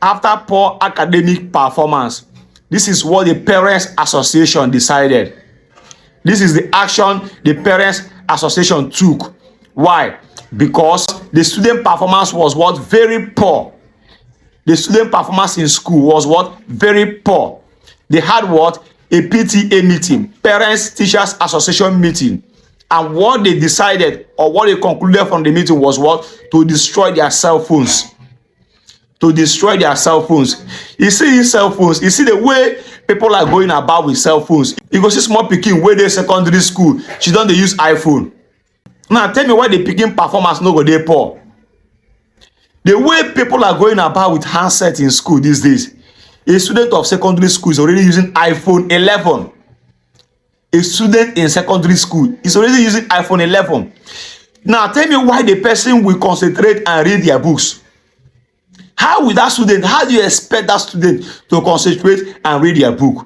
After poor academic performance, this is what the Parents Association decided. This is the action the Parents Association took. Why? Because the student performance was what? Very poor. The student performance in school was what? Very poor. They had what? A PTA meeting, Parents Teachers Association meeting. And what they decided, or what they concluded from the meeting, was what? To destroy their cell phones. To destroy their cell phones. You see these cell phones, you see the way people are going about with cell phones. You go see small pikin wey dey secondary school, she don dey use iPhone. Now tell me why the pikin performance no go dey poor. The way people are going about with handset in school these days, a student of secondary school is already using iPhone 11. A student in secondary school is already using iPhone 11. Now tell me why the person will concentrate and read their books. How will that student, how do you expect that student to concentrate and read their book?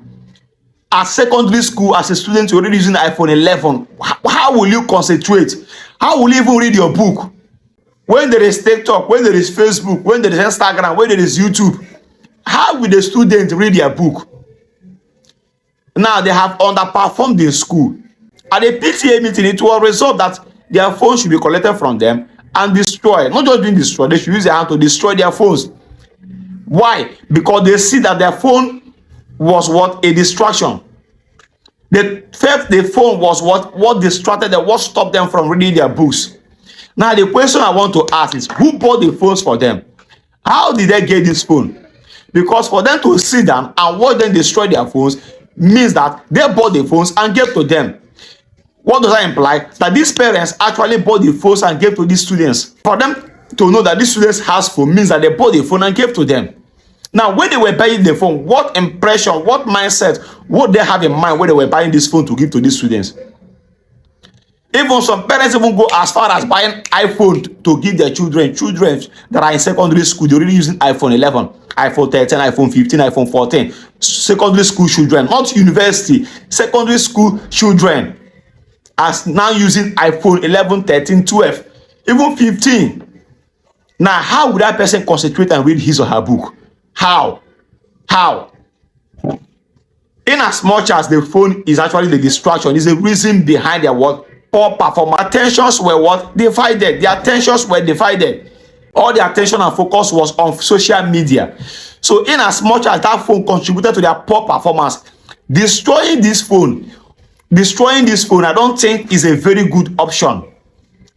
At secondary school, as a student, you're already using iPhone 11. How will you concentrate? How will you even read your book? When there is TikTok, when there is Facebook, when there is Instagram, when there is YouTube, how will the student read their book? Now they have underperformed in school. At the PTA meeting, it was resolved that their phones should be collected from them and destroyed. Not just being destroyed, they should use their hand to destroy their phones. Why? Because they see that their phone was what? A distraction. They felt the phone was what distracted them, what stopped them from reading their books. Now the question I want to ask is, who bought the phones for them? How did they get this phone? Because for them to sit down and watch them destroy their phones means that they bought the phones and gave to them. What does that imply? That these parents actually bought the phones and gave to these students. For them to know that these students has phone means that they bought the phone and gave to them. Now, when they were buying the phone, what impression, what mindset would they have in mind when they were buying this phone to give to these students? Even some parents even go as far as buying iPhone to give their children that are in secondary school. They're already using iPhone 11, iPhone 13, iPhone 15, iPhone 14. Secondary school children, not university. Secondary school children are now using iPhone 11, 13, 12, even 15. Now, how would that person concentrate and read his or her book? How? In as much as the phone is actually the distraction, is the reason behind their what? Poor performance. Attentions were what? Divided. Their attentions were divided. All the attention and focus was on social media. So in as much as that phone contributed to their poor performance, destroying this phone, I don't think is a very good option.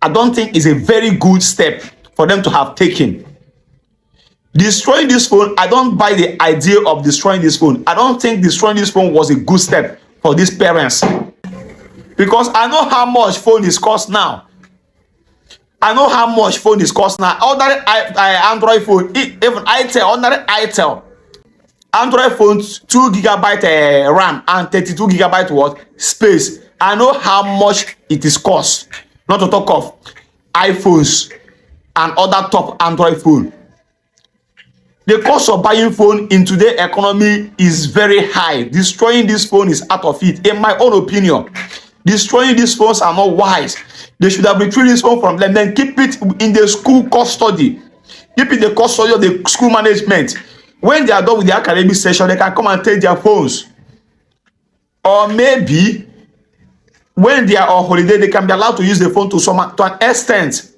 I don't think is a very good step for them to have taken. Destroying this phone, I don't buy the idea of destroying this phone. I don't think destroying this phone was a good step for these parents. Because I know how much phone is cost now. Ordinary Android phone, even ordinary Itel. Android phone, 2GB RAM and 32GB what? Space. I know how much it is cost. Not to talk of iPhones and other top Android phone. The cost of buying phone in today's economy is very high. Destroying this phone is out of it. In my own opinion, destroying these phones are not wise. They should have retrieved this phone from them, then keep it in the school custody. Keep it in the custody of the school management. When they are done with the academic session, they can come and take their phones. Or maybe when they are on holiday, they can be allowed to use the phone to an extent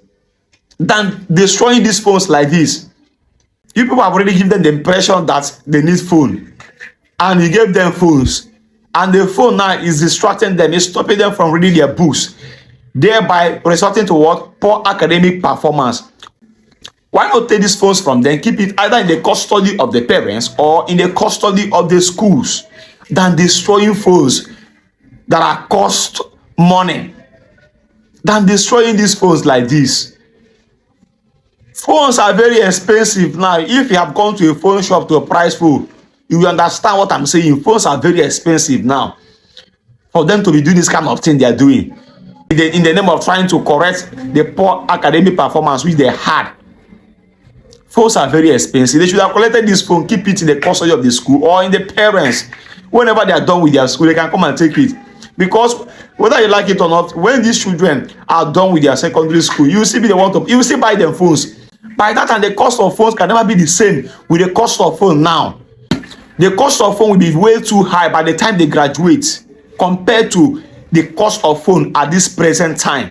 than destroying these phones like this. You people have already given them the impression that they need phone, and you gave them phones, and the phone now is distracting them, is stopping them from reading their books, thereby resulting to what? Poor academic performance. Why not take these phones from them, keep it either in the custody of the parents or in the custody of the schools, than destroying phones that are cost money, than destroying these phones like this. Phones are very expensive now. If you have gone to a phone shop to a price phone, you will understand what I'm saying. Phones are very expensive now. For them to be doing this kind of thing they are doing in the name of trying to correct the poor academic performance which they had. Phones are very expensive. They should have collected this phone, keep it in the custody of the school or in the parents. Whenever they are done with their school, they can come and take it. Because whether you like it or not, when these children are done with their secondary school, you will still be the one to, you will still buy them phones. By that time, the cost of phones can never be the same with the cost of phone now. The cost of phone will be way too high by the time they graduate compared to the cost of phone at this present time.